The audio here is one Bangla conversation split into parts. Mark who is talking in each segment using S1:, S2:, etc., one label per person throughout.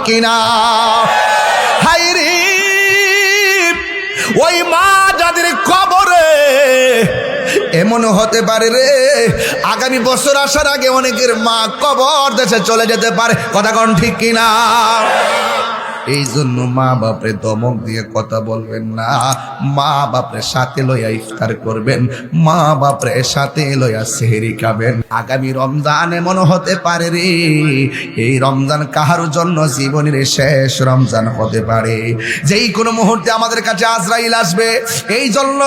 S1: কিনা? হায়রে ওই মা যাদের কবরে, এমন হতে পারে রে আগামী বছর আসার আগে অনেকের মা কবর দেশে চলে যেতে পারে। কথা কোন ঠিক কিনা? এই জন্য মা বাপরে দমক দিয়ে কথা বলবেন না, মা বাপরে সাথে লইয়া ইফতার করবেন, মা বাপরে সাথে লইয়া সেহরি খাবেন। আগামী রমজান এমন হতে পারে রে, এই রমজান কাহার জন্য জীবনের শেষ রমজান হতে পারে, যেই কোনো মুহূর্তে আমাদের কাছে আজরাইল আসবে। এই জন্য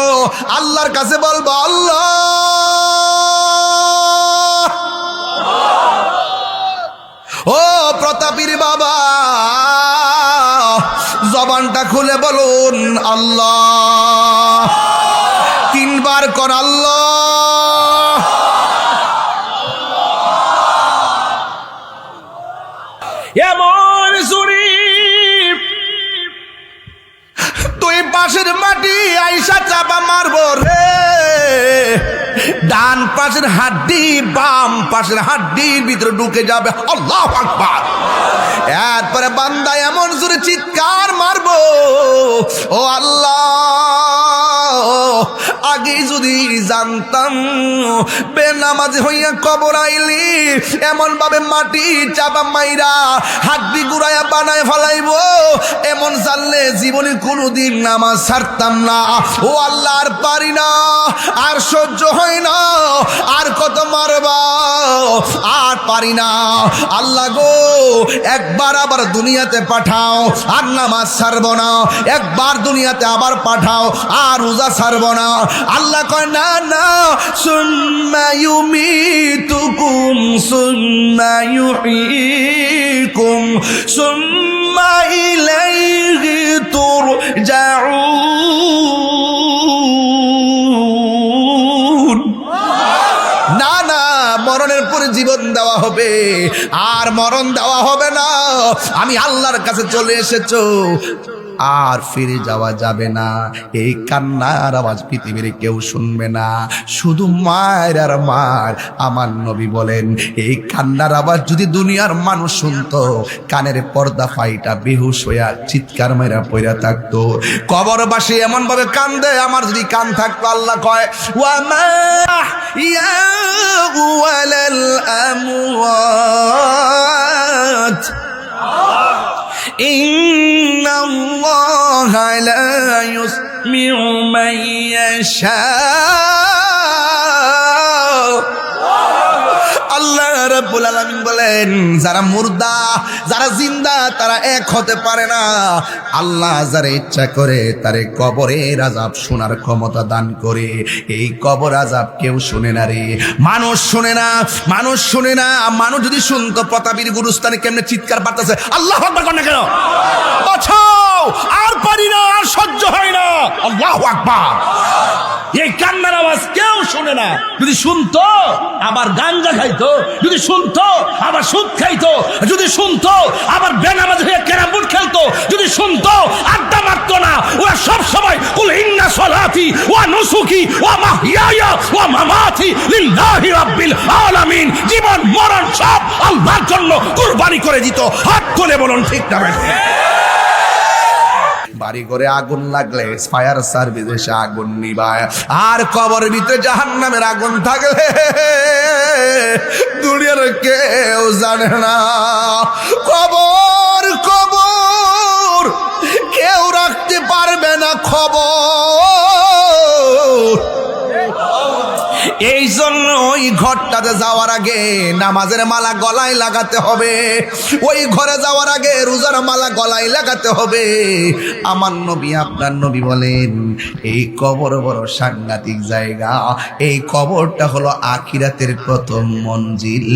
S1: আল্লাহর কাছে বলবো, আল্লাহ ও প্রতাপীর বাবা, জবানটা খুলে বলুন আল্লাহ, তিনবার কর আল্লাহ। এমন জুরি তুই পাশের মাটি আইসা চাপা মারবো রে, ডান পাশের হাড্ডি বাম পাশের হাড্ডির ভিতরে ঢুকে যাবে। আল্লাহু আকবার। এরপরে বান্দা এমন জোরে চিৎকার মারবো, ও আল্লাহ আগে যদি জানতাম বেনামাজি হইয়া কবর আইলি এমন ভাবে মাটি চাপা মাইরা হাড্ডি গুড়াইয়া বানায় ফেলাইব, এমন জানলে জীবনে কোনোদিন নামাজ ছাড়তাম না। ও আল্লাহ আর পারি না, আর সহ্য হয় না, আর কত মারবা, আর পারি না। আল্লাহ গো একবার আবার দুনিয়াতে পাঠাও, আর নামাজ ছাড়ব না। একবার দুনিয়াতে আবার পাঠাও, আর রোজা ছাড়ব না। আল্লাহ কয় না না, সুম্মা ইউমিতুকুম সুম্মা ইউহয়িকুম সুম্মা ইলাইহি তুরজাউন। না না, মরণের পরে জীবন দেওয়া হবে, আর মরণ দেওয়া হবে না। আমি আল্লাহর কাছে চলে এসেছো, আর ফিরে যাওয়া যাবে না। এই কান্নার আওয়াজ পৃথিবীর কেউ শুনবে না, শুধু মায়ের আর মার। আমার নবী বলেন, এই কান্নার আওয়াজ যদি দুনিয়ার মানুষ শুনতো, কানের পর্দা ফাইটা বেহুশ হইয়া চিৎকার মেরা পইরা থাকতো। কবরবাসী এমন ভাবে কান্দে, আমার যদি কান থাকতো। আল্লাহ কয়, ওয়া মা ইয়াওয়ালাল আমওয়াত ইন্নাল্লাহা লা ইউসমিউ মান ইয়াশা। আল্লাহ রাব্বুল আলামিন বলেন, যারা মুর্দা যারা জিন্দা তারা এক হতে পারে না। আল্লাহ যারা ইচ্ছা করে তারে কবরের আযাব শোনার ক্ষমতা দান করে। এই কবর আযাব কেউ শুনে না রে, মানুষ শুনে না, মানুষ শুনে না। মানুষ যদি শুনতো প্রতাপীর গুরুস্থানে কেমনে চিৎকার পারতেছে, আল্লাহু আকবার কর না কেন? বাঁচাও, আর পারি না, আর সহ্য হয় না। আল্লাহু আকবার। এই কান্নার আওয়াজ কেউ শুনে না। যদি শুনতো আবার গাঞ্জা খাইতো, যদি শুনতো আবার সুদ খাইতো, যদি শুনতো আবার বেনামাজ হয়ে ক্যারাম বোর্ড খেলতো, যদি শুনতো আড্ডা মারতো না। ওরা সব সময় কুল ইন্না সলাতি ওয়া নুসুকি ওয়া মাহইয়ায়া ওয়া মামাতি লিল্লাহি রাব্বিল আলামিন, জীবন মরণ সব আল্লাহর জন্য কুরবানি করে দিত। হাত তুলে বলুন ঠিক না? বাড়ি ঘরে আগুন লাগলে ফায়ার সার্ভিস এসে আগুন নিভায়, আর কবরের ভিতরে জাহান্নামের আগুন থাকলে দুনিয়ার কেউ জানে না। কবর কবর কেউ রাখতে পারবে না খবর। এই জন্য ওই ঘরটাতে যাওয়ার আগে নামাজের মালা গলায় লাগাতে হবে, ওই ঘরে যাওয়ার আগে রোজার মালা গলায় লাগাতে হবে। আমার নবী আপনার নবী বলেন, এই কবর বড় সাংঘাতিক জায়গা। এই কবরটা হলো আখিরাতের প্রথম মঞ্জিল,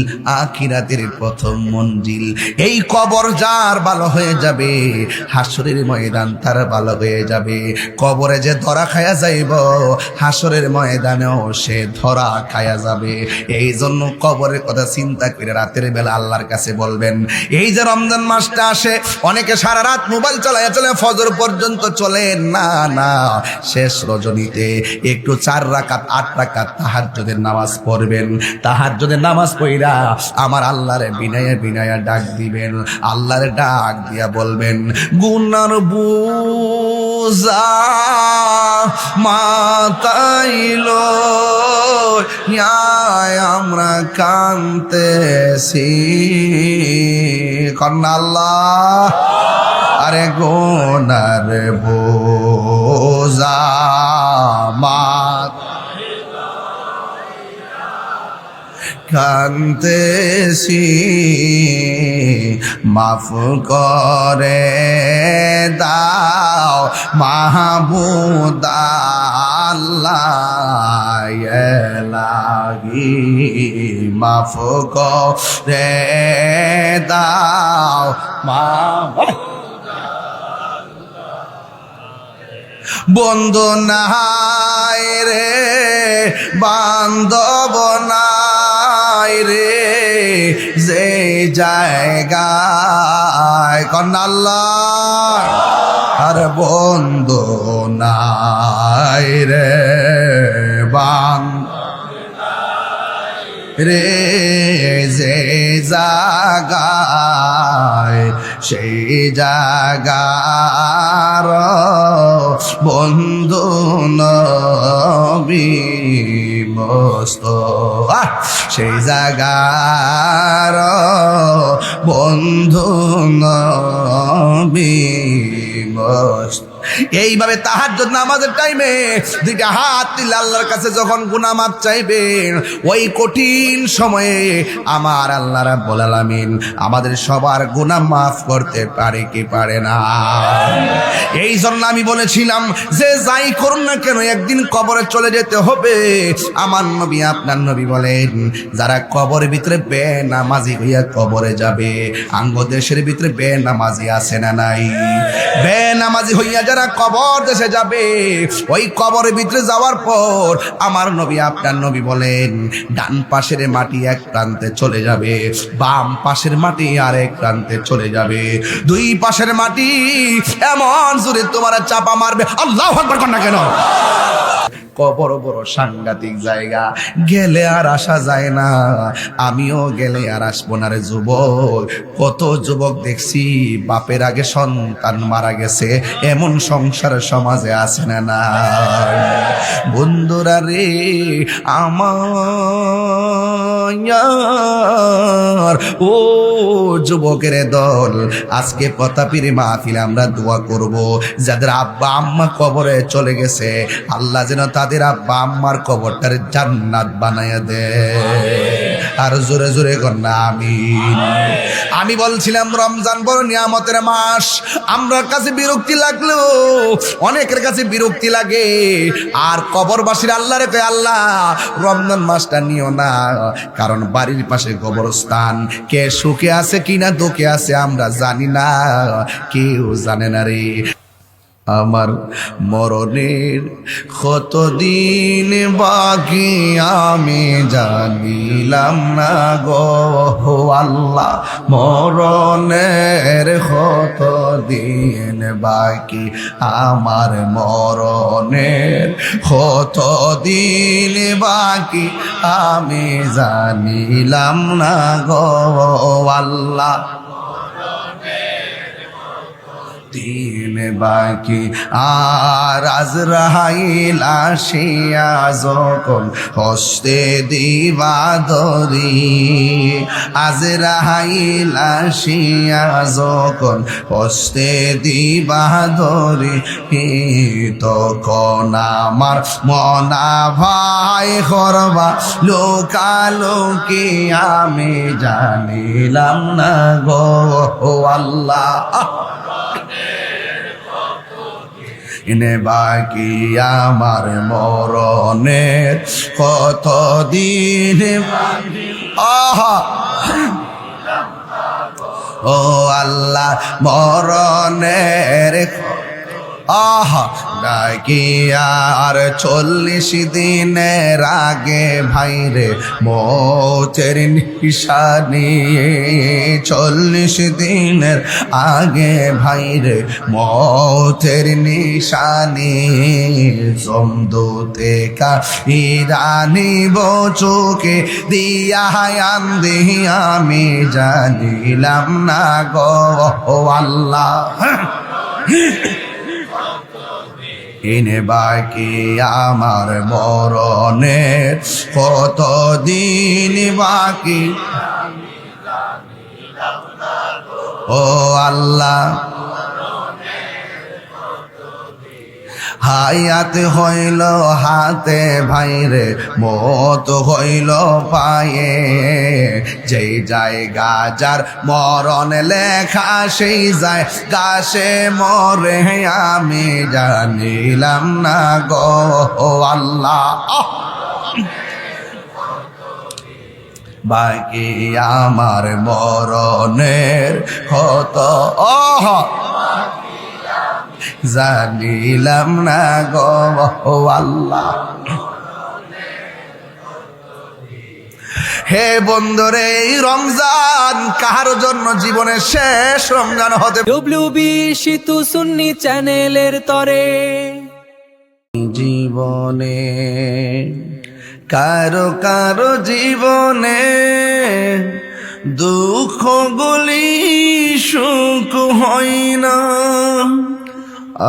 S1: আখিরাতের প্রথম মঞ্জিল। এই কবর যার ভালো হয়ে যাবে, হাসরের ময়দান তার ভালো হয়ে যাবে। কবরে যে ধরা খায়া যাইব, হাসরের ময়দানেও সে ধরা খায়া যাবে। যাবে। এই জন্য কবরের কথা চিন্তা করে রাতের বেলা আল্লাহর কাছে বলবেন। এই যে রমজান মাসটা আসে, অনেকে সারা রাত মোবাইল চালায় ফজর পর্যন্ত চলে না, না, শেষ রজনীতে একটু 4 রাকাত 8 রাকাত তাহাজ্জুদের নামাজ পড়বেন। তাহাজ্জুদের নামাজ পড়া আমার আল্লাহরে বিনায়া বিনায়া ডাক দিবেন। আল্লাহরে ডাক দিয়া বলবেন, গুনার বুঝা মাতাইলো আমরা কানতেছি। কন্যা আল্লাহ, আরে গুনার বোঝা কানতেছি, মাফ করে দাও মাহবুব আল্লাহ লাগি, মাফ করে দাও বন্ধু নাই রে, বান্ধব নাই রে, যে জায়গায় কন্যা আল্লাহ, আর বন্ধু নাই রে, রে, যে জায়গায় সেই জায়গার বন্ধু নবী মুস্তাফা, সেই জায়গার বন্ধু নবী মুস্তাফা। এইভাবে তাহাজ্জুদ নামাজের টাইমে দুইটা হাত তুলে আল্লাহর কাছে যখন গুনাহ মাফ চাইবেন, ওই কঠিন সময়ে আমার আল্লাহ রাব্বুল আলামিন আমাদের সবার গুনাহ মাফ করতে পারে কি পারে না? এই জন্য আমি বলেছিলাম যে যাই করুন না কেন একদিন কবরে চলে যেতে হবে। আমার নবী আপনার নবী বলেন, যারা কবরের ভিতরে বেনামাজি হইয়া কবরে যাবে, আঙ্গ দেশের ভিতরে বেনামাজি আছে না নাই? বেনামাজি হইয়া যারা কবর দেশে যাবে, ওই কবরের ভিতরে যাওয়ার পর আমার নবী আপনার নবী বলেন, ডান পাশের মাটি এক প্রান্তে চলে যাবে, বাম পাশের মাটি আরেক প্রান্তে চলে যাবে। দুই পাশের মাটি এমন জোরে তোমার চাপা মারবে, আল্লাহু আকবার কর না কেন? বড় বড় সাংঘাতিক জায়গা, গেলে আর আসা যায় না। আমিও গেলে আর আসবো না রে যুবক। কত যুবক দেখছি বাপের আগে সন্তান মারা গেছে, এমন সংসার সমাজে আছে না না? বন্ধুরা রে আমার, ও যুবকের দল, আজকে প্রতাপীর মাহফিলে আমরা দোয়া করব যাদের আব্বা আম্মা কবরে চলে গেছে, আল্লাহ যেন তাদের আব্বা আম্মার কবরটারে জান্নাত বানায়া দে। আর জোরে জোরে কন্যা আমিন। আমি বলছিলাম রমজান বড় নিয়ামতের মাস। আমরার কাছে বিরক্তি লাগলেও অনেকের কাছে বিরক্তি লাগে। আর কবরবাসীর আল্লাহরে কয়, আল্লাহ রমজান মাসটা নিও না, কারণ বাড়ির পাশে কবরস্থান, কে সুখে আছে কিনা দুঃখে আছে আমরা জানি না, কেউ জানে না রে। আমার মরণের কতদিন বাকি আমি জানিলাম না গো আল্লাহ, মরণের কতদিন বাকি আমার, মরণের কতদিন বাকি আমি জানিলাম না গো আল্লাহ, দিন বাকি। আর আজরাইল আসিয়া যখন হস্তে দিবা ধরি, আজরাইল আসিয়া যখন হস্তে দিবা ধরি, তখন আমার মনা ভাই করবা লোকালোকি আমি জানিলাম না গো আল্লাহ, ইনে বাকি আমার মরণের কতদিন আহা, ও আল্লাহ মরণের আহা ডাকি আর 40 দিনের আগে ভাইরে মৌতের নিশানি 40 দিনের আগে ভাইরে মৌতের নিশানি জমদুতে কাহিরানি বচুকে দিয়া আন্দি আমি জানিলাম না গো আল্লাহ ইনে বাকি আমার মরণের কতদিন বাকি ও আল্লাহ হায়াত হইল হাতে ভাইরে মত হইল পায়ে যেই জায়গা যার মরণ লেখা সেই যায় গাছে মরে আমি জানিলাম না গো আল্লাহ বাকি আমার মরণের কত জানিলাম না গো আল্লাহ হে বন্ধুরে এই রমজান কার জন্য জীবনের শেষ রমজান হতে
S2: ডব্লিউবি সিতু সুন্নি চ্যানেলের তরে
S1: জীবনে কারো কারো জীবনে দুঃখ গুলি সুখ হয় না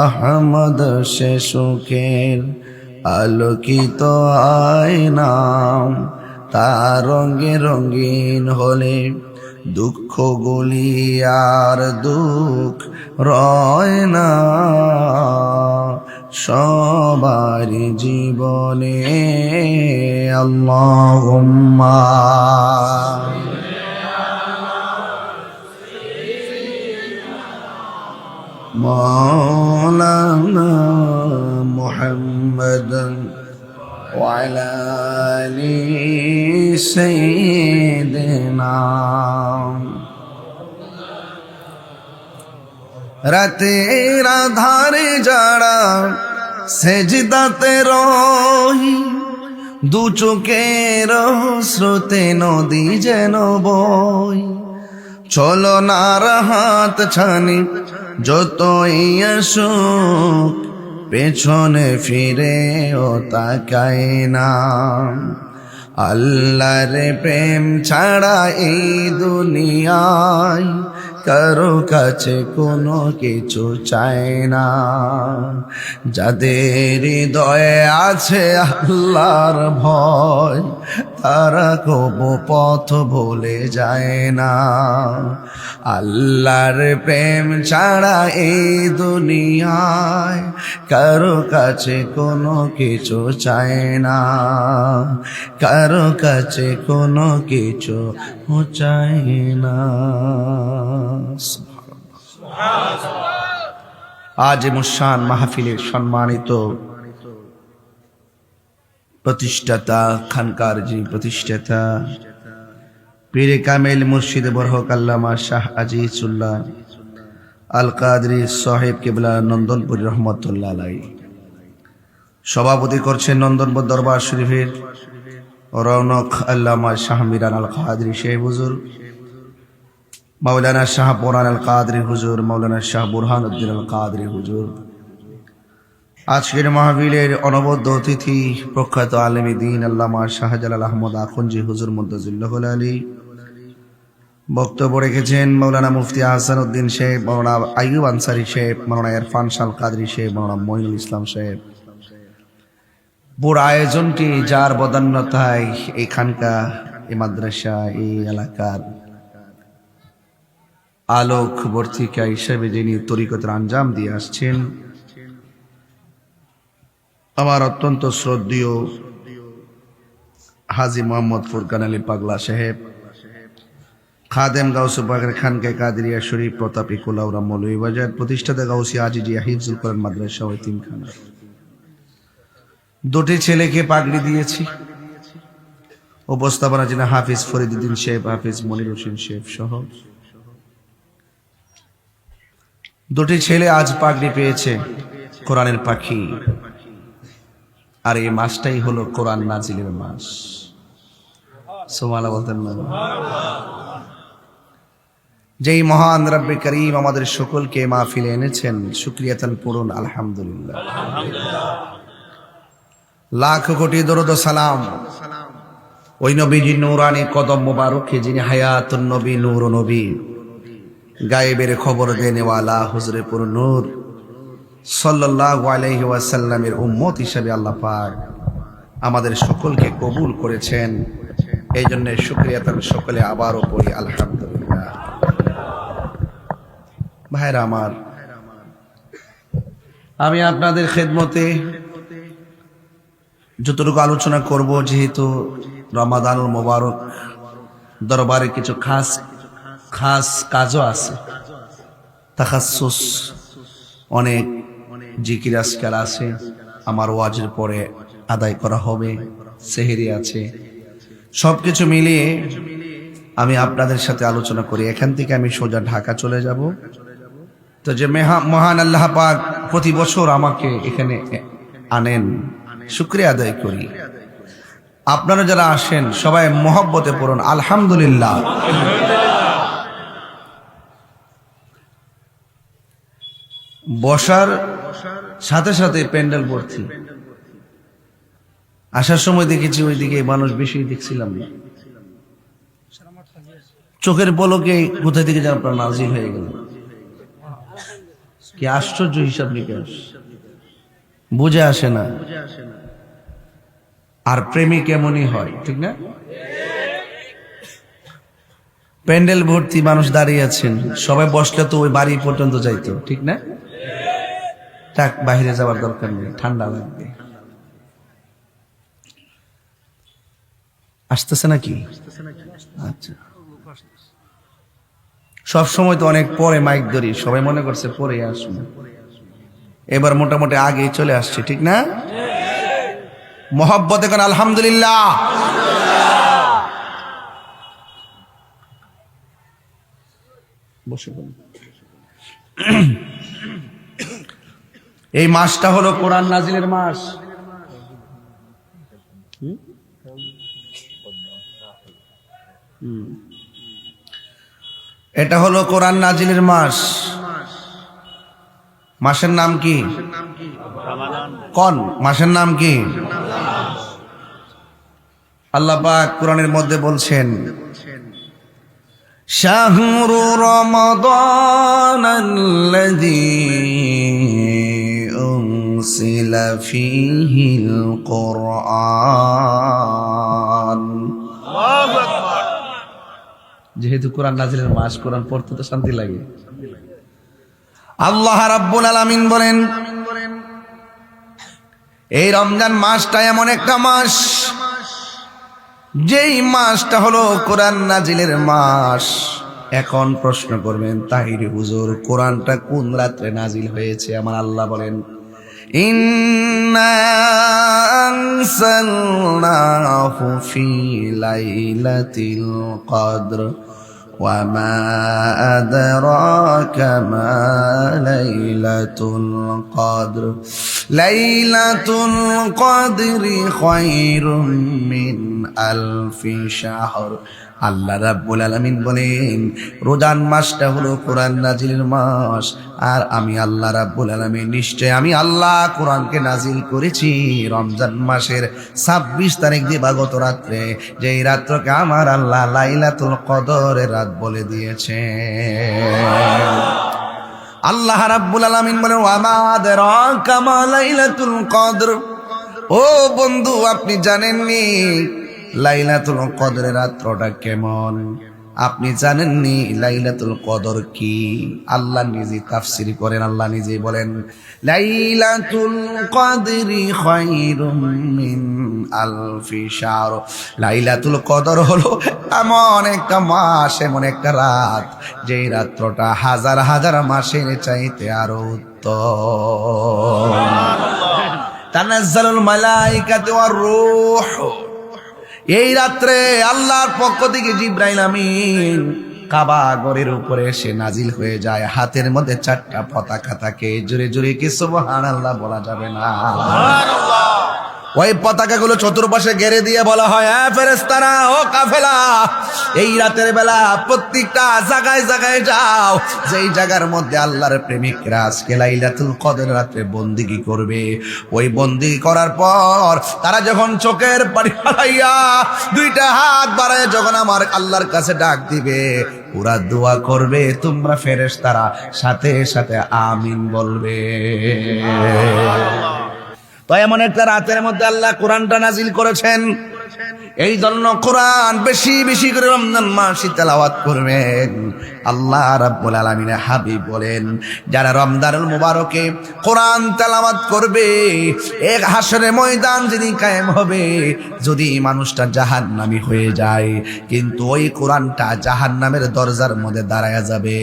S1: আহমদ সে সুখের আলোকিত আয়না তার রঙে রঙিন হলে দুঃখ গুলি আর দুঃখ রয় না সবার জীবনে আল্লাহুম্মা مولانا محمد وعلى آل سيدنا রাতের আধারে যারা সেজদাতে রহি দু চোখের স্রোতে নদী যেন বই চলো নার হাত ছানি যতই আসুক পেছনে ফিরে ও তাকায় না আল্লাহর প্রেম ছাড়া এই দুনিয়ায় কারো কাছে কোনো কিছু চায় না যাদের হৃদয়ে আছে আল্লাহর ভয় তারা কবু পথ ভুলে যায় না আল্লাহর প্রেম ছাড়া এই দুনিয়ায় কারো কাছে কোনো কিছু চায় না কারো কাছে কোনো কিছু চায় না আজ মুশান মাহফিলের সম্মানিত প্রতিষ্ঠাতা খানকার যিনি প্রতিষ্ঠাতা পীরে কামেল মুর্শিদ বরহক আল্লামা শাহ আজিজুল্লাহ আল কাদরি সাহেব কেবলা নন্দনপুরি রহমতুল্লাহ আলাই সভাপতি করছেন নন্দনপুর দরবার শরীফের রৌনক আল্লামা শাহ মিরান আল কাদরি শেখ হুজুর মৌলানা শাহ পুরান আল কাদরি হুজুর মৌলানা শাহ বুরহানুদ্দিন আল কাদরি হুজুর আজকের মাহফিলের অনবদ্য অতিথি প্রখ্যাত আলেমী দ্বীন আল্লামা শাহজালাল আহমদ আখুনজি হুজুর মুদ্দাজিল্লাহ আলী বক্তব্য রেখেছেন মৌলানা মুফতি আহসান উদ্দিন শেখ মৌলানা আইয়ুব আনসারী শেখ মৌলানা ইরফান শাল কাদরি শেখ মৌলানা মঈনুল ইসলাম শেখ পুরো আয়োজনটি যার বদান্যতায় এখানকার এই মাদ্রাসা এই এলাকার আলোক বর্তিকা হিসেবে যিনি তরিকতের আঞ্জাম দিয়ে আসছেন আমার অত্যন্ত শ্রদ্ধেয় হাজী মোহাম্মদ ফুরকান আলী পাগলা সাহেব খাদেম গাউসু বাগের খানকে কাদরিয়া শরীফ প্রতাপী কুলাউরা মৌলভীবাজার প্রতিষ্ঠাতা গাউসি আজিজিয়া হিফজুল কোরআন মাদ্রাসা ও এতিমখানা দুটি ছেলেকে পাগড়ি দিয়েছি উপস্থাপনা যিনি হাফিজ ফরিদুদ্দিন শেখ হাফিজ মনির হোসেন শেখ সহ দুটি ছেলে আজ পাগড়ি পেয়েছে কোরআনের পাখি, আর এই মাসটাই হলো কোরআন নাজিলের মাস। সুবহানাল্লাহ বলতেন না? যেই মহান রব্বে করিম আমাদের সকলকে মাহফিলে এনেছেন, শুকরিয়াতান পড়ুন আলহামদুলিল্লাহ। লাখ কোটি দরুদ ও সালাম ওই নবীজি নূরানি কদম মোবারকে, যিনি হায়াতুন নবী, নূর নবী, গায়েবের খবর দেনেওয়ালা, হুজুরে পুর নূর সাল্লাল্লাহু আলাইহি ওয়াসাল্লামের উম্মত হিসেবে আল্লাহ পাক আমাদের সকলকে কবুল করেছেন। এই জন্য শুকরিয়াতান সকলে আবারও পড়ি আলহামদুলিল্লাহ। ভাইরা আমার, আমি আপনাদের খেদমতে যতটুকু আলোচনা করব, যেহেতু রমাদানুল মোবারক, দরবারে কিছু খাস খাস কাজও আছে, তাখাসসুস অনেক জিকির আজকাল আছে, আমার ওয়াজের পরে আদায় করা হবে, সেহরি আছে, সবকিছু মিলিয়ে আমি আপনাদের সাথে আলোচনা করি। এখান থেকে আমি সোজা ঢাকা চলে যাব। তো যে মহান আল্লাহ পাক প্রতি বছর আমাকে এখানে আনেন, শুকরিয়া আদায় করি। আপনারা যারা আসেন সবাই মহব্বতে পড়ুন আলহামদুলিল্লাহ। বসার সাথে সাথে প্যান্ডেল ভর্তি। আসার সময় দেখেছি ওইদিকে মানুষ বেশি দেখছিলাম না, চোখের পলকে কোথা থেকে যেন আপনার নাজিল হয়ে গেল। কি আশ্চর্য হিসাব নিকাশ, বুঝে আসে না। আর প্রেমিক এমনই হয়, ঠিক না? প্যান্ডেল ভর্তি মানুষ দাঁড়িয়ে আছেন, সবাই বসলে তো ওই বাড়ি পর্যন্ত যাইতো, ঠিক না? থাক, বাইরে যাওয়ার দরকার নেই, ঠান্ডা লাগবে। আসতেছে নাকি? আচ্ছা, সব সময় তো অনেক পরে মাইক ধরি, সবাই মনে করছে পরে আসুন, এবার মোটামুটি আগে চলে আসছে, ঠিক না? মোহাব্বত এখন আলহামদুলিল্লাহ। বসে বলুন। এই মাসটা হলো কোরআন নাজিলের মাস। এটা হলো কোরআন নাজিলের মাস। মাসের নাম কি? কোন মাসের নাম কি? আল্লাহ পাক কোরআনের মধ্যে বলছেন, শাহরু রমাদানাল্লাযী উনসিলা ফীহিল কুরআন। আল্লাহু আকবার। যেহেতু কোরআন নাজিলের মাস, কোরআন পড়তে তো শান্তি লাগে। আল্লাহ রাব্বুল আলামিন বলেন, এই রমজান মাসটা এমন একটা মাস, যেই মাসটা হলো কোরআন নাজিলের মাস। এখন প্রশ্ন করবেন, তাহিরি হুজুর, কোরআনটা কোন রাত্রে নাজিল হয়েছে? আমার আল্লাহ বলেন, ইন্না আনসালনাহু ফি লাইলাতিল কদর ওয়া মা আদরাকা মা লাইলাতুল কদর লাইলাতুল কদরি খায়রুম মিন আলফি শাহর। আল্লাহ রাব্বুল আলামিন বলেন, রমজান মাসটা হলো কোরআন নাজিলের মাস। আর আমি আল্লাহ রাব্বুল আলামিন, নিশ্চয় আমি আল্লাহ কোরআনকে নাজিল করেছি রমজান মাসের 26 তারিখ দিবাগত রাত্রে, যেই রাত্রকে আমার আল্লাহ লাইলাতুল কদরের রাত বলে দিয়েছে। আল্লাহ রাব্বুল আলামিন বলেন, ওয়া মা আদরাকা মা লাইলাতুল কদর। ও বন্ধু, আপনি জানেননি লাইলাতুল কদরের রাতটা কেমন? আপনি জানেননি লাইলাতুল কদর কি? আল্লাহ নিজে তাফসীর করেন, আল্লাহ নিজে বলেন, লাইলাতুল কদরি খায়রুম মিন আলফি শাহর। লাইলাতুল কদর হলো এমন একটা মাস, এমন একটা রাত, যেই রাত্রটা হাজার হাজার মাসের চাইতে আরো উত্তম। তানাজ্জালুল মালাইকাতু ওয়ার রূহ। এই রাত্রে আল্লাহর পক্ষ থেকে জিবরাইল আমিন কাবা ঘরের উপরে এসে নাজিল হয়ে যায়। হাতের মধ্যে 4টা পতাকা থাকে। জোরে জোরে কি সুবহানাল্লাহ বলা যাবে না? ওই পতাকাগুলো চতুর্পাশে ঘেরে দিয়ে বলা হয়, হ্যাঁ ফেরেশতারা, ও কাফেলা, এই রাতের বেলা প্রত্যেকটা জায়গায় জায়গায় যাও, যেই জায়গার মধ্যে আল্লাহর প্রেমিকরা আজকে লাইলাতুল কদর রাতে বন্দিগি করবে। ওই বন্দিগি করার পর তারা যখন চোখের পানি ফেলাইয়া 2টা হাত বাড়ায় যখন আমার আল্লাহর কাছে ডাক দিবে, ওরা দোয়া করবে, তোমরা ফেরেশতারা সাথে সাথে আমিন বলবে। তো এমন একটা রাতের মধ্যে আল্লাহ কোরআনটা নাজিল করেছেন। এই জন্য কোরআন বেশি বেশি করে রমজান মাসে তেলাওয়াত করবেন। আল্লাহ রাব্বুল আলামিনের হাবিব বলেন, যারা রমজানুল মুবারকে কোরআন তেলাওয়াত করবে, এক হাসরের ময়দান যেদিন কায়েম হবে, যদি মানুষটা জাহান্নামী হয়ে যায়, কিন্তু ওই কোরআনটা জাহান্নামের দরজার মধ্যে দাঁড়ায়া যাবে।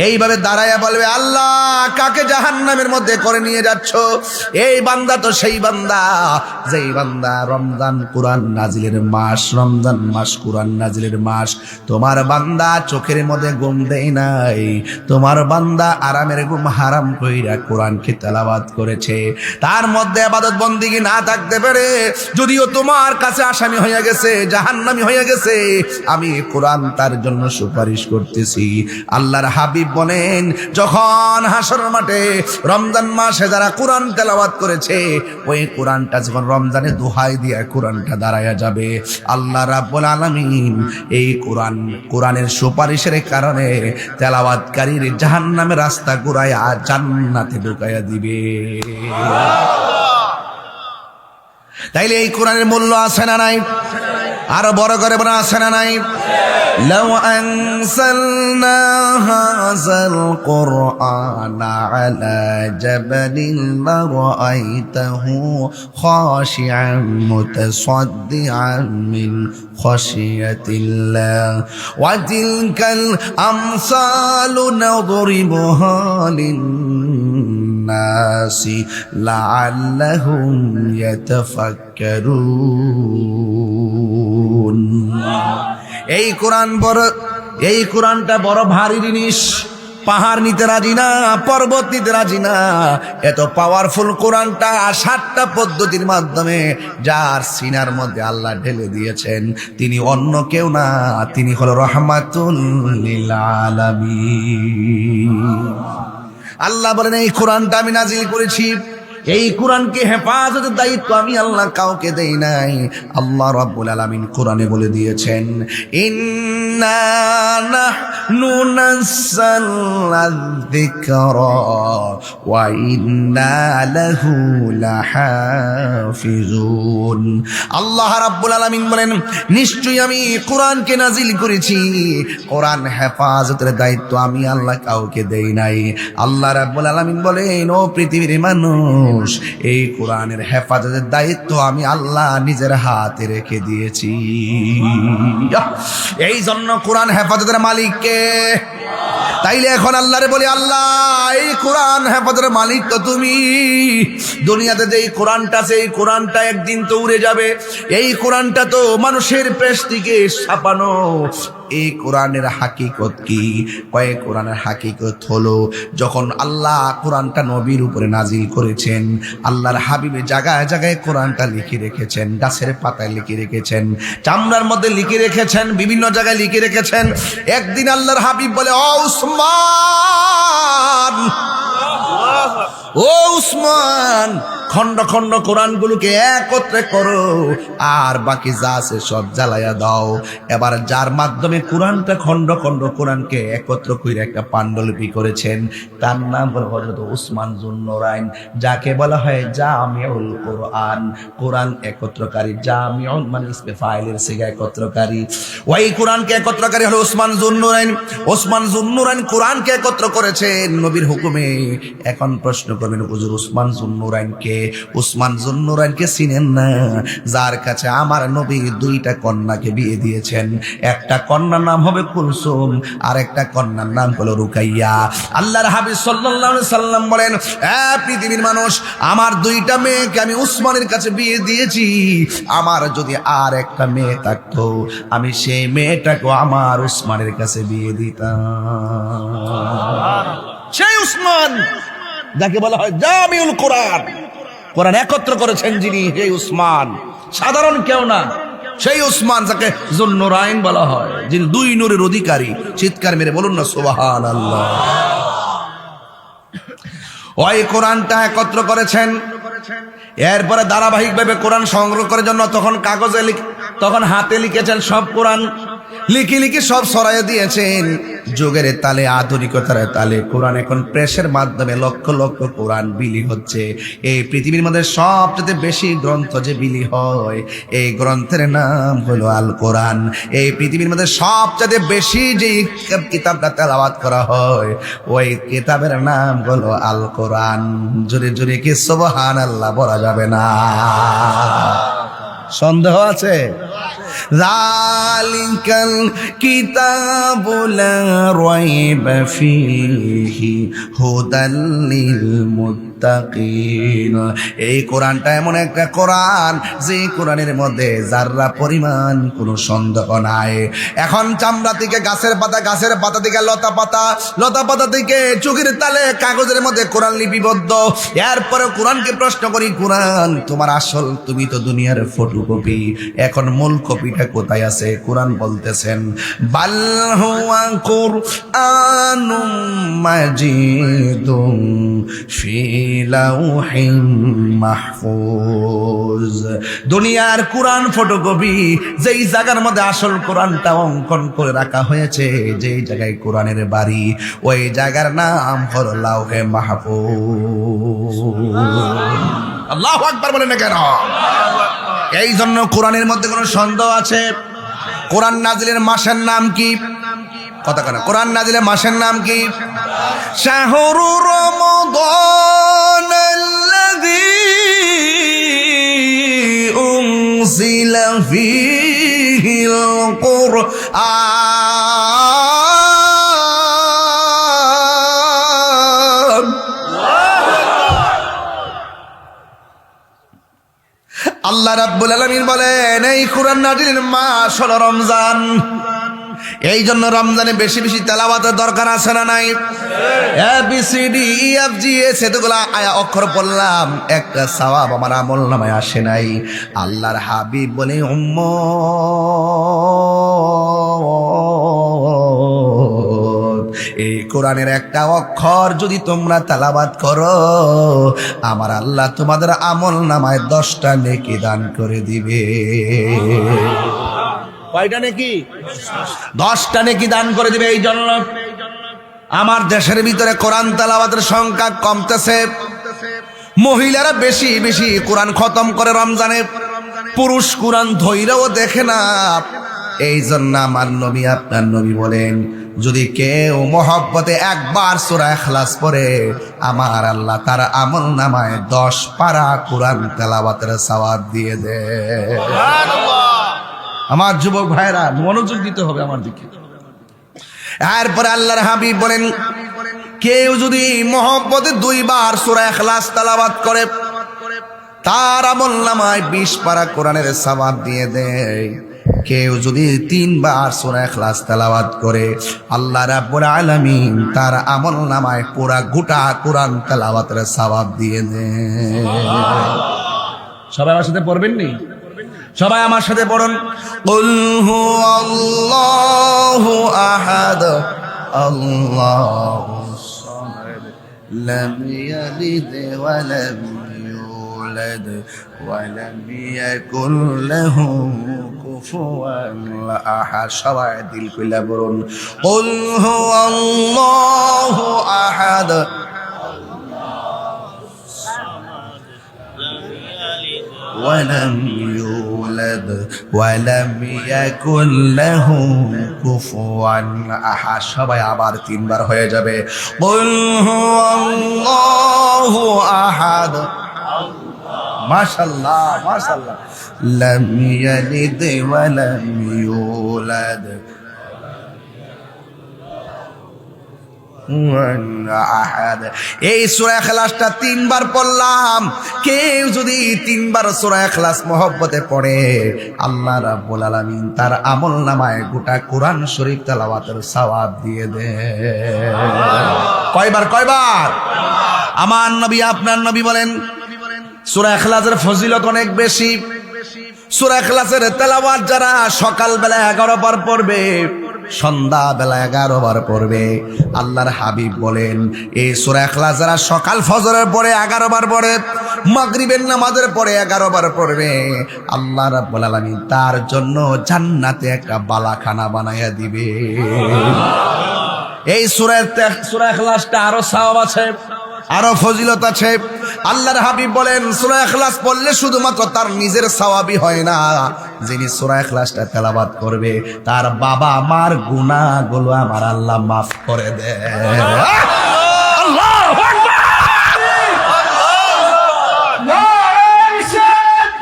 S1: এইভাবে দাঁড়ায়া বলবে, আল্লাহ কাকে জাহান্নামের মধ্যে করে নিয়ে যাচ্ছ? এই বান্দা তো সেই বান্দা, যেই বান্দা রমজান কোরআন নাজিলের মাস, রমজান মাস কোরআন নাজিলের মাস, তোমার বান্দা চোখের মধ্যে ঘুম দেয় নাই, তোমার বান্দা আরামের ঘুম হারাম কইরা কোরআনকে তেলাওয়াত করেছে। তার মধ্যে ইবাদত বন্দেগী না থাকতে পারে, যদিও তোমার কাছে আসামি হয়ে গেছে, জাহান্নামী হয়ে গেছে, আমি কোরআন তার জন্য সুপারিশ করতেছি। আল্লাহর হাবিব বলেন, যখন হাসরের মাঠে রমজান মাসে যারা কোরআন তেলাওয়াত করেছে, ওই কোরআনটা যখন রমজানে দোহাই দিয়ে কোরআনটা দাঁড়ায়া যাবে, আল্লাহ রাব্বুল আলামিন এই কোরআনের সুপারিশের কারণে তেলাওয়াতকারীর জাহান্নামের রাস্তা ঘুরায়া জান্নাতে ঢুকাইয়া দিবে। তাইলে এই কোরআনের মূল্য আছে না নাই? আরো বড় করে বলা আছে না নাই? লাউ আনসালনা হাযাল কুরআনা আলা জাবালিন লারাআইতাহু খাশিআন মুতাসাদ্দিআন মিন খাশিয়াতিল্লাহ ওয়া তিলকাল আমসালু নাদরিবুহা লিন-নাসি লাআল্লাহুম ইয়াতাফাক্কারুন। এই কোরআনটা বড় ভারী জিনিস। পাহাড় নিতে রাজি না, পর্বত নিতে রাজি না। এত পাওয়ারফুল কোরআনটা 7টা পদ্ধতির মাধ্যমে যার সিনার মধ্যে আল্লাহ ঢেলে দিয়েছেন, তিনি অন্য কেউ না, তিনি হলো রাহমাতুল লিল আলামিন। আল্লাহ বলেন, এই কোরআনটা আমি নাজিল করেছি, এই কোরআনকে হেফাজতের দায়িত্ব আমি আল্লাহ কাউকে দেই নাই। আল্লাহ রাব্বুল আলামিন কোরআনে বলে দিয়েছেন, ইন্না নাহনু নাযালনা যিকরা ওয়া ইন্না লাহু লাহাফিজুন। আল্লাহ রাব্বুল আলামিন বলেন, নিশ্চয়ই আমি কোরআনকে নাজিল করেছি, কোরআন হেফাজতের দায়িত্ব আমি আল্লাহ কাউকে দেই নাই। আল্লাহ রাব্বুল আলামিন বলেন, ও পৃথিবীর মানুষ, এই কোরআনের হেফাজতের দায়িত্ব আমি আল্লাহ নিজের হাতে রেখে দিয়েছি। এই জন্য কোরআন হেফাজতের মালিক কে? তাইলে এখন আল্লাহরে বলি, আল্লাহ এই কোরআন হেফাজতের মালিক তো তুমি। দুনিয়াতে যে কোরআনটা আছে, এই কোরআনটা একদিন তো উড়ে যাবে। এই কোরআনটা তো মানুষের পেশ থেকে ছাপানো। এই কোরআনের হাকিকত কি? কয়েক কোরআনের হাকিকত হলো, যখন আল্লাহ কোরআনটা নবীর উপরে নাজিল করেছেন, আল্লাহর হাবিবে জায়গায় জায়গায় কোরআনটা লিখে রেখেছেন, গাছের পাতায় লিখে রেখেছেন, চামড়ার মধ্যে লিখে রেখেছেন, বিভিন্ন জায়গায় লিখে রেখেছেন। একদিন আল্লাহর হাবিব বলে, ও উসমান, ও উসমান, খন্ড খন্ড কোরআনগুলোকে একত্রে করো, আর বাকি যা আছে সব জ্বালাইয়া দাও। এবার যার মাধ্যমে কোরআনটা খন্ড খন্ড কোরআনকে একত্র করে একটা পাণ্ডুলিপি করেছেন, তার নাম হলো হযরত উসমান যুন্নুরাইন, যাকে বলা হয় জামিউল কোরআন, কোরআন একত্রকারী। জামিউল মানে ইসমে ফাইলের সিগা একত্রকারী। ওই কোরআনকে একত্রকারী হলো উসমান যুন্নুরাইন। উসমান যুন্নুরাইন কোরআনকে একত্র করেছেন নবীর হুকুমে। এখন প্রশ্ন করবেন, হুজুর উসমান যুন্নুরাইন কে? উসমান জুন্নুরাইনকে চিনেন না, যার কাছে আমার নবী দুইটা কন্যাকে বিয়ে দিয়েছেন। একটা কন্যার নাম হবে কুলসুম, আর একটা কন্যার নাম হলো রুকাইয়া। আল্লাহর হাবিব সাল্লাল্লাহু আলাইহি সাল্লাম বলেন, পৃথিবীর মানুষ, আমার দুইটা মেয়েকে আমি উসমানের কাছে বিয়ে দিয়েছি। আমার যদি আর একটা মেয়ে থাকতো, আমি সেই মেয়েটাকে আমার উসমানের কাছে বিয়ে দিতাম। সেই উসমান যাকে বলা হয় জামিউল কোরআন, কোরআন একত্র করেছেন যিনি, সেই উসমান সাধারণ কেউ না। সেই উসমান যাকে যুন্নুরাইন বলা হয়, যিনি দুই নূরের অধিকারী। চিৎকার মেরে বলুন না সুবহানাল্লাহ। ওই কোরআনটা একত্র করেছেন। এরপরে ধারাবাহিকভাবে কোরআন সংগ্রহ করার জন্য তখন কাগজে তখন হাতে লিখেছেন সব কোরআন, লিখে লিখে সব ছড়াইয়ে দিয়েছেন। যুগের তালে, আধুনিকতার তালে কোরআন এখন প্রেসের মাধ্যমে লক্ষ লক্ষ কোরআন বিলি হচ্ছে। এই পৃথিবীর মধ্যে সবচেয়ে বেশি গ্রন্থ যে বিলি হয়, এই গ্রন্থের নাম হলো আল কোরআন। এই পৃথিবীর মধ্যে সবচেয়ে বেশি যে কিতাবটা তেলাওয়াত করা হয়, ওই কিতাবের নাম হলো আল কোরআন। জোরে জোরে কি সুবহানাল্লাহ বলা যাবে না? সন্দেহ আছে? যালিকাল কিতাবু লা রাইবা ফীহি হুদাল লিল মুত্তাকিন। এই কোরআনটা এমন একটা কোরআন, যে কোরআনের মধ্যে যাররা পরিমাণ কোনো সন্দেহ নাই। এখন চামড়া থেকে গাছের পাতা, গাছের পাতা থেকে লতা পাতা, লতা পাতা থেকে চোখের তালে কাগজের মধ্যে কোরআন লিপিবদ্ধ। এরপরে কোরআনকে প্রশ্ন করি, কোরআন তোমার আসল, তুমি তো দুনিয়ার ফটোকপি, এখন মূল কপিটা কোথায় আছে? কোরআন বলতেছেন, বাল হুয়া কুরআনুম মাজিদুন ফি লাউহিম মাহফুজ। দুনিয়ার কোরআন ফটোকপি, যেই জায়গার মধ্যে আসল কোরআনটা অঙ্কন করে রাখা হয়েছে, যেই জায়গায় কোরআনের বাড়ি, ওই জায়গার নাম হলো লাউহে মাহফুজ। আল্লাহু আকবার বলেন না কেন? এই জন্য কোরআনের মধ্যে কোনো সন্দেহ আছে? কোরআন নাজিলের মাসের নাম কি? কথা কেন? কোরআন নাজিলের মাসের নাম কি? শাহরু রমাদান আল্লাযী উনজিলা ফীহিল কুরআন। আল্লাহ রাব্বুল আলামিন বলেন, এই কোরআন নাজিলের মাস হলো রমজান। এই জন্য রমজানে বেশি বেশি তেলাওয়াতের দরকার আছে না নাই? ABCDEFG এতগুলা অক্ষর পড়লাম, একটা সওয়াব আমার আমল নামায় আসে নাই। আল্লাহর হাবিব বলে, উম্মত, এই কোরআনের একটা অক্ষর যদি তোমরা তেলাওয়াত করো, আমার আল্লাহ তোমাদের আমল নামায় 10টা নেকি দান করে দিবে। কয়টা নেকি? 10টা নেকি দান করে দিবে। এই জন্য আমার দেশের ভিতরে কোরআন তেলাওয়াতের সংখ্যা কমতেছে। মহিলারা বেশি বেশি কোরআন খতম করে রমজানে, পুরুষ কোরআন ধৈর্যও দেখে না। এই জন্য আমার নবী, আপনার নবী বলেন, যদি কেউ মহব্বতে একবার সূরা ইখলাস পড়ে, আমার আল্লাহ তার আমল নামায় 10 পারা কোরআন তেলাওয়াতের সওয়াব দিয়ে দেয়। আমার যুবক ভাইরা, মনোযোগ দিতে হবে আমার দিকে। এরপরে আল্লাহর হাবিব বলেন, কেউ যদি মহব্বতে 2 বার সূরা ইখলাস তেলাওয়াত করে, তার আমল নামায় 20 পারা কোরআনের সওয়াব দিয়ে দেয়। কেউ যদি 3 বার সূরা ইখলাস তেলাওয়াত করে, আল্লাহ রাব্বুল আলামিন তার আমল নামায় পুরা গোটা কোরআন তেলাওয়াতের সওয়াব দিয়ে দেয়। সবাই আমার সাথে পড়বেন নি? সবাই আমার সাথে পড়ুন, কুল হুয়াল্লাহু আহাদ আল্লাহুস সামাদ লাম ইয়ালিদ ওয়া লাম ইউলাদ ওয়া লাম ইয়াকুল লাহু কুফুয়ান আহাদ। সবাই দিল কইলা বলুন, কুল হুয়াল্লাহু আহাদ ولم يولد ولم يكن له كفوا احد। সবাই আবার 3 বার হয়ে যাবে, قل هو الله احد মাশাআল্লাহ মাশাআল্লাহ। লাম ইয়ালিদ ওয়া লাম ইউলাদ এই সূরা ইখলাসটা 3 বার পড়লাম। কেউ যদি 3 বার সূরা ইখলাস মহব্বতে পড়ে, আল্লাহ রাব্বুল আলামিন তার আমলনামায় গোটা কোরআন শরীফ তেলাওয়াতের সওয়াব দিয়ে দেন। কয়বার? আমার নবী আপনার নবী বলেন সূরা ইখলাসের ফজিলত অনেক বেশি। সূরা ইখলাসের তেলাওয়াত যারা সকালবেলা 11 বার পড়বে, সন্ধ্যাবেলা 11 বার পড়বে, আল্লাহর হাবিব বলেন এই সূরা ইখলাস যারা সকাল ফজরের পরে 11 বার পড়ে, মাগরিবের নামাজের পরে 11 বার পড়বে, আল্লাহ রাব্বুল আলামিন তার জন্য জান্নাতে একটা বালাখানা বানায়া দিবে। এই সূরা ইখলাসটা আরো সওয়াব আছে, আরো ফজিলত আছে। আল্লাহর হাবিব বলেন সূরা ইখলাস পড়লে শুধুমাত্র তার নিজের সওয়াবই হয় না, যিনি সূরা ইখলাসটা তেলাওয়াত করবে তার বাবা মার গুনাহগুলো আমার আল্লাহ মাফ করে দেয়। আল্লাহু আকবার।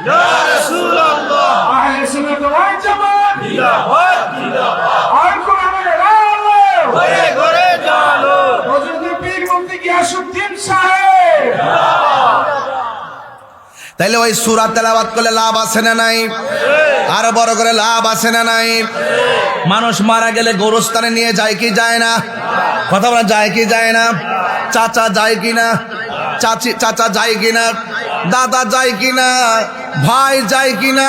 S3: ইয়া রাসূলুল্লাহ আহলে সুন্নাত ওয়াল জামাত জিন্দাবাদ জিন্দাবাদ। আর কোরআনের আলো ঘরে ঘরে জালো। হযরত পীর মুফতি গিয়াসউদ্দিন সাহেব জিন্দাবাদ।
S1: তাইলে ওই সূরা তেলাওয়াত করলে লাভ আছে না নাই? আরো বড় করে লাভ আছে না নাই? মানুষ মারা গেলে গোরস্থানে নিয়ে যায় কি যায় না? কথা বলা যায় কি যায় না? চাচা যায় কিনা? চাচা যায় কিনা? দাদা যায় কিনা? ভাই যায় কিনা?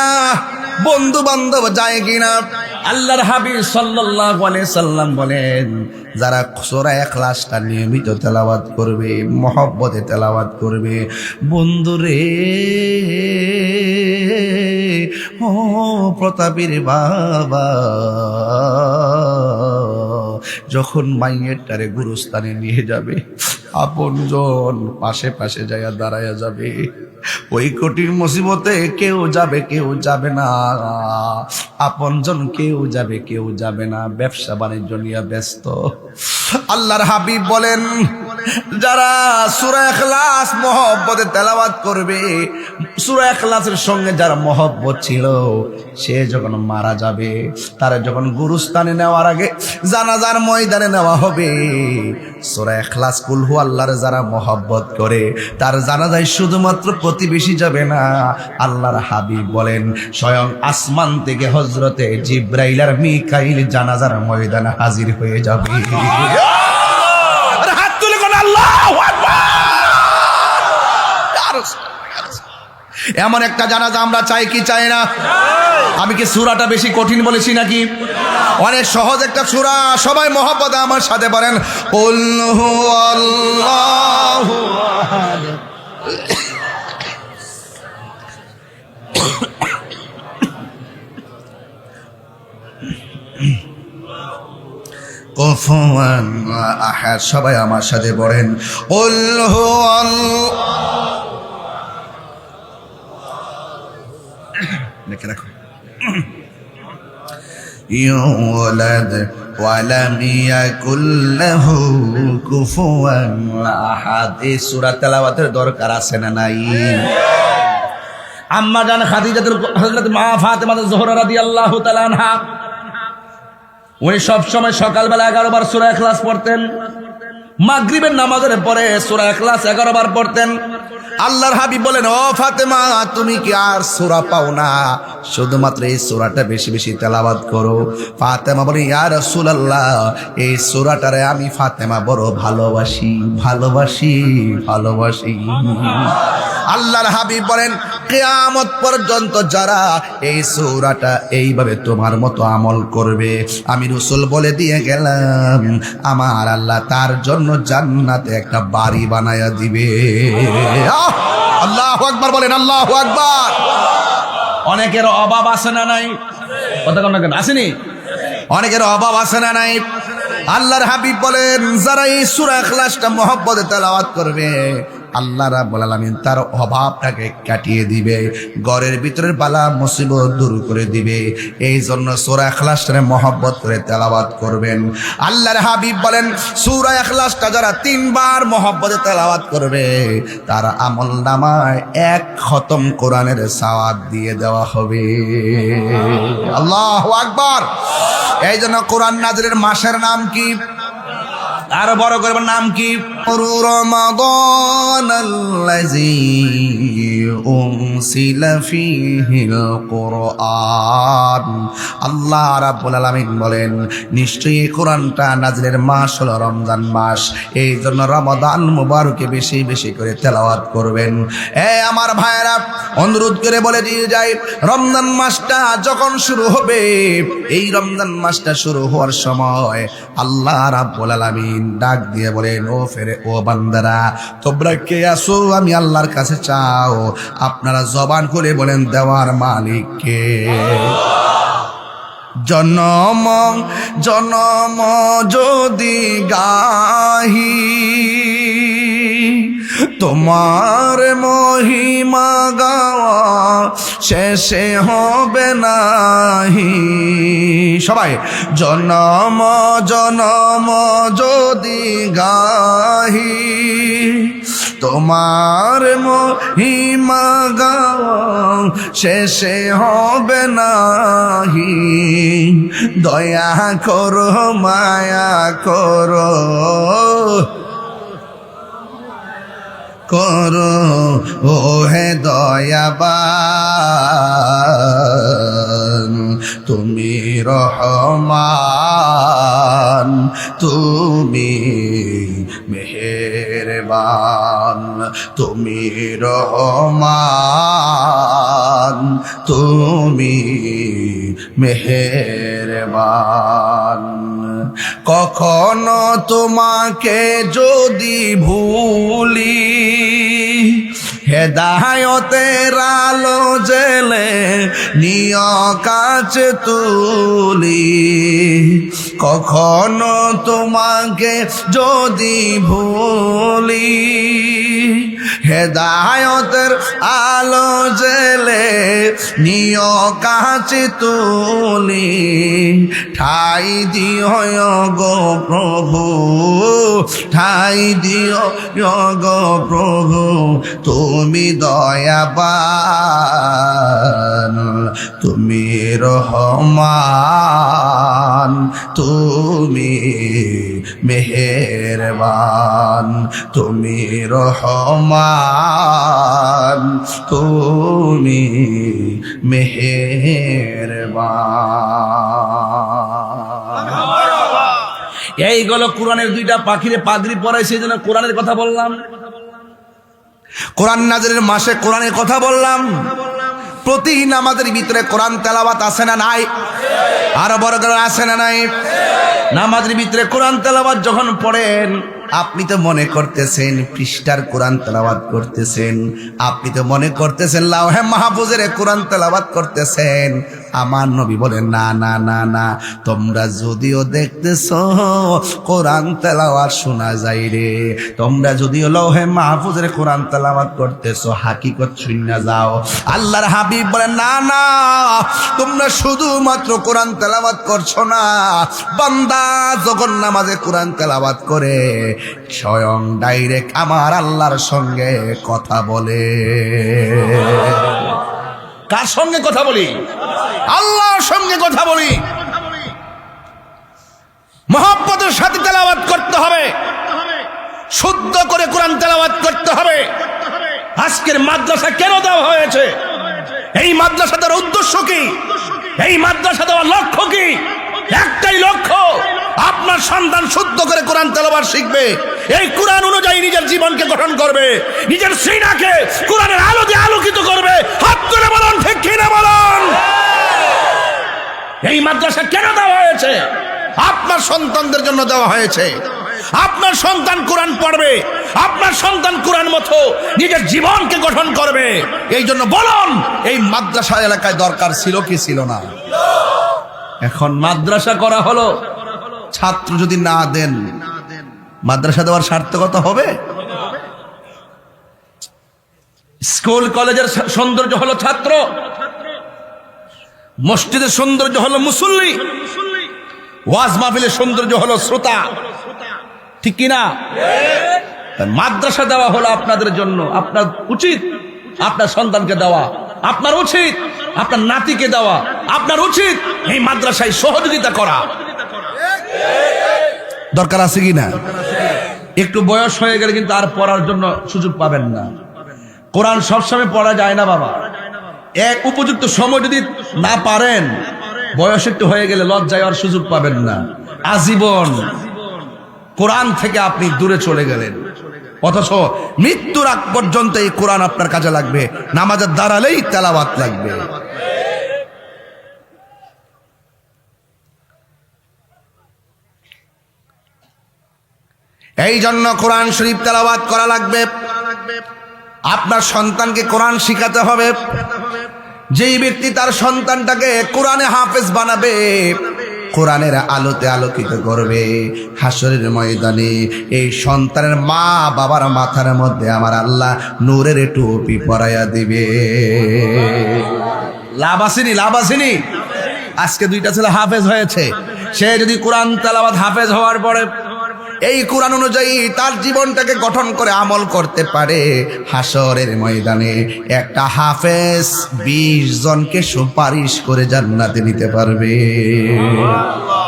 S1: বন্ধু বান্ধব যায় কিনা? আল্লাহর হাবিব সাল্লাল্লাহু আলাইহি সাল্লাম বলেন যারা সূরা ইখলাসটা নিয়মিত তেলাওয়াত করবে, মহব্বতে তেলাওয়াত করবে, বন্ধুরে ও প্রতাপের বাবা, যখন মাইয়েরটারে গুরুস্থানে নিয়ে যাবে, আপনজন পাশে পাশে যাইয়া দাঁড়াইয়া যাবে। ওই কঠিন মুসিবতে কেউ যাবে না, আপনজন কেউ যাবে না, ব্যবসা বাণিজ্য নিয়ে ব্যস্ত। আল্লাহর হাবিব বলেন যারা সূরা ইখলাস মহব্বতে তেলাওয়াত করবে, সূরা ইখলাসের সঙ্গে যার মহব্বত ছিল, সে যখন মারা যাবে, তার যখন গুরুস্থানে নেওয়ার আগে জানাজার ময়দানে নেওয়া হবে, সূরা ইখলাস কুল হু আল্লাহর যারা মহব্বত করে, তার জানাজায় শুধুমাত্র প্রতিবেশী যাবে না, আল্লাহর হাবিব বলেন স্বয়ং আসমান থেকে হযরতে জিবরাইল আর মিকাইল জানাজার ময়দানে হাজির হয়ে যাবে। হাত তুলে কোন আল্লাহু আকবার। এমন একটা জানাজা আমরা চাই কি চাই না? আমি কি সূরাটা বেশি কঠিন বলেছি নাকি? অনেক সহজ একটা সূরা, সবাই মহব্বতে আমার সাথে বলেন কুল হুয়াল্লাহু আহাদ। কুফুয়ান আহাদ। সবাই আমার সাথে বলেন কুল হুয়াল্লাহু লিখে রাখো ইউলাদ ওয়া লাম ইয়াকুল লাহু কুফুয়ান আহাদ। এই সূরা তেলাওয়াতের দরকার আছে না নাই? আম্মা জান খাদিজাতুল হযরত মা ফাতেমা যোহরা রাদিয়াল্লাহু তাআলা আনহা, উনি সব সময় সকালবেলা 11 বার সূরা ইখলাস পড়তেন, মাগরিবের নামাজের পরে সূরা ইখলাস 11 বার পড়তেন। আল্লাহর হাবিব বলেন ও ফাতেমা তুমি কি আর সূরা পাও না? শুধুমাত্র এই সূরাটা বেশি বেশি তেলাওয়াত করো। ফাতেমা বলে ইয়া রাসূলুল্লাহ, এই সূরাটারে আমি ফাতেমা বড় ভালোবাসি। আল্লাহর হাবিব বলেন কিয়ামত পর্যন্ত যারা এই সূরাটা এইভাবে তোমার মতো আমল করবে, আমি রাসূল বলে দিয়ে গেলাম আমার আল্লাহ তার জন্য জান্নাতে একটা বাড়ি বানায়া দিবে। আল্লাহু আকবার বলেন, আল্লাহু আকবার। অনেকের অভাব আছে না নাই? কথা কোন না আসেনি? অনেকের অভাব আছে না নাই? আল্লাহর হাবিব বলেন যারা এই সূরা ইখলাসটা মহব্বতে তেলাওয়াত করবে, আল্লাহ রাব্বুল আলামিন তার অভাবটাকে কাটিয়ে দিবে, ঘরের ভিতরের বালা মুসিবত দূর করে দিবে। এই জন্য সূরা ইখলাসের মহব্বত করে তেলাওয়াত করবেন। আল্লাহর হাবিব বলেন, সূরা ইখলাসটা যারা 3 বার মহব্বতে তেলাওয়াত করবে তার আমলনামায় 1 খতম কোরআনের সওয়াব দিয়ে দেওয়া হবে। আল্লাহু আকবার। এই জন্য কোরআন নাযিলের মাসের নাম কি? আরো বড় করে নাম কি? রমাদান আল্লাযী উনসিলা ফীহিল কুরআন। আল্লাহ রাব্বুল আলামিন বলেন, নিশ্চয়ই এই কোরআনটা নাযিলের মাস হলো রমজান মাস। এই জন্য রমাদান মুবারকে বেশি বেশি করে তেলাওয়াত করবেন। আমার ভাইয়েরা, অনুরোধ করে বলে দিয়ে যাই, রমজান মাসটা যখন শুরু হবে, এই রমজান মাসটা শুরু হওয়ার সময় আল্লাহ রাব্বুল আলামিন ডাক দিয়ে বলেন, ও বান্দারা, তোমরা কে আসো আমি আল্লাহর কাছে চাও? আপনারা জবান খুলে বলেন, দেওয়ার মালিক কে? জনম জনম যদি গাহি তোমার মহিমা গাওয়া শেষে হবে নাহি। সবাই জনম জনম যদি গাহি তোমার মহিমা গাওয়া শেষে হবে নাহি। দয়া করো মায়া করো করো ও হে দয়াবান, তুমি রহমান, তুমি মেহেরবান, তুমি রহমান, তুমি মেহেরবান। কখনো তোমাকে যদি ভুলি, হেদায়তের আলো জেলে নিয় কাছে তুলি। কখনো তোমাকে যদি ভুলি, হেদায়তের আলো জেলে নিয় কাছে তুলি। ঠাই দিও গো প্রভু, ঠাই দিও গো প্রভু, তুমি দয়াবান, তুমি রহমান, তুমি মেহেরবান, তুমি রহমান, তুমি মেহেরবান। এইগুলো কোরআনের 2টা পাখিরে পাগড়ি পরাই, সেই জন্য কোরআনের কথা বললাম। কোরআন নাযিলের মাসে কোরআনের কথা বললাম। প্রতি নামাজের ভিতরে কোরআন তেলাওয়াত আছে না নাই? আরো বড় করে আছে না নাই? নামাজের ভিতরে কোরআন তেলাওয়াত যখন পড়েন, আপনি তো মনে করতেছেন পৃষ্ঠার কোরআন তেলাওয়াত করতেছেন, আপনি তো মনে করতেছেন লাওহে মাহফুজের কোরআন তেলাওয়াত করতেছেন। আমার নবী বলেন, না না না না, তোমরা যদিও দেখতেছো কোরআন তেলাওয়াত শোনা যায় রে, তোমরা যদিও লাওহে মাহফুজের কোরআন তেলাওয়াত করতেছো, হাকিকত শুননা যাও। আল্লাহর হাবিব বলেন, না না, তোমরা শুধুমাত্র কোরআন তেলাওয়াত করছো না, বান্দা যখন নামাজে কোরআন তেলাওয়াত করে স্বয়ং ডাইরেক্ট আমার আল্লাহর সঙ্গে কথা বলে। কার সঙ্গে কথা বলি? আল্লাহর সঙ্গে কথা বলি। মহব্বতের সাথে তেলাওয়াত করতে হবে, শুদ্ধ করে কোরআন তেলাওয়াত করতে হবে। আজকের মাদ্রাসা কেন দেওয়া হয়েছে? এই মাদ্রাসা দেওয়ার উদ্দেশ্য কি? এই মাদ্রাসা দেওয়ার লক্ষ্য কি? একটাই লক্ষ্য, আপনার সন্তান শুদ্ধ করে কোরআন তেলাওয়াত শিখবে, এই কোরআন অনুযায়ী নিজের জীবনকে গঠন করবে, নিজের সিনাকে কোরআনের আলো দিয়ে আলোকিত করবে। হাত তুলে বলুন, ঠিক কিনা বলুন। এই মাদ্রাসা কেন দেওয়া হয়েছে? আপনার সন্তানদের জন্য দেওয়া হয়েছে। আপনার সন্তান কোরআন পড়বে, আপনার সন্তান কোরআন মতো নিজের জীবনকে গঠন করবে। এই জন্য বলুন, এই মাদ্রাসা এলাকায় দরকার ছিল কি ছিল না? এখন মাদ্রাসা করা হলো, ছাত্র যদি না দেন মাদ্রাসা দেওয়ার সার্থকতা হবে? স্কুল কলেজের সৌন্দর্য হলো ছাত্র, মসজিদের সৌন্দর্য হলো মুসল্লি, ওয়াজ মাহফিলের সৌন্দর্য হলো শ্রোতা, ঠিক কিনা? মাদ্রাসা দেওয়া হলো আপনাদের জন্য, আপনার উচিত আপনার সন্তানকে দেওয়া, আপনার উচিত আপনার নাতিকে দেওয়া, আপনার উচিত এই মাদ্রাসায় সহযোগিতা করা। দরকার আছে কিনা? একটু বয়স হয়ে গেলে কিন্তু আর পড়ার জন্য সুযোগ পাবেন না। কোরআন সবসময় পড়া যায় না বাবা। এক উপযুক্ত সময় যদি না পারেন, বয়স একটু হয়ে গেলে লজ্জায় আর সুযোগ পাবেন না। আজীবন কোরআন থেকে আপনি দূরে চলে গেলেন, অথচ মৃত্যুর আগ পর্যন্ত এই কোরআন আপনার কাজে লাগবে, নামাজের দাঁড়ালেই তেলাওয়াত লাগবে। এই জন্য কোরআন শরীফ তেলাওয়াত করা লাগবে। আপনার সন্তানকে কোরআন শিখাতে হবে। যেই ব্যক্তি তার সন্তানটাকে কোরআনে হাফেজ বানাবে, কোরআনের আলোতে আলোকিত করবে, হাসরের ময়দানে এই সন্তানের মা বাবার মাথার মধ্যে আমার আল্লাহ নূরের টুপি পরাইয়া দিবে। লাভ আসেনি? লাভ আসেনি? আজকে দুইটা ছেলে হাফেজ হয়েছে, সে যদি কোরআন তেলাওয়াত হাফেজ হওয়ার পরে এই কোরআন অনুযায়ী তার জীবনটাকে গঠন করে আমল করতে পারে, হাসরের ময়দানে একটা হাফেজ 20 জনকে সুপারিশ করে জান্নাতে নিতে পারবে।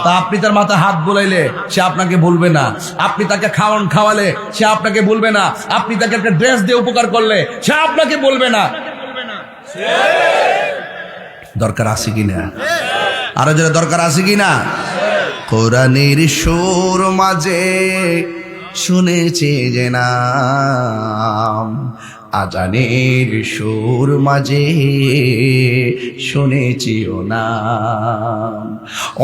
S1: তা আপনি তার মাথায় হাত বুলাইলে সে আপনাকে বলবে না, আপনি তাকে খাওয়ালে সে আপনাকে বলবে না, আপনি তাকে একটা ড্রেস দিয়ে উপকার করলে সে আপনাকে বলবে না। দরকার আছে কিনা? আরো যারা দরকার আছে কিনা? কোরআনের সুর মাঝে শুনেছি যে নাম, আজানের সুর মাঝে শুনেছি ও নাম।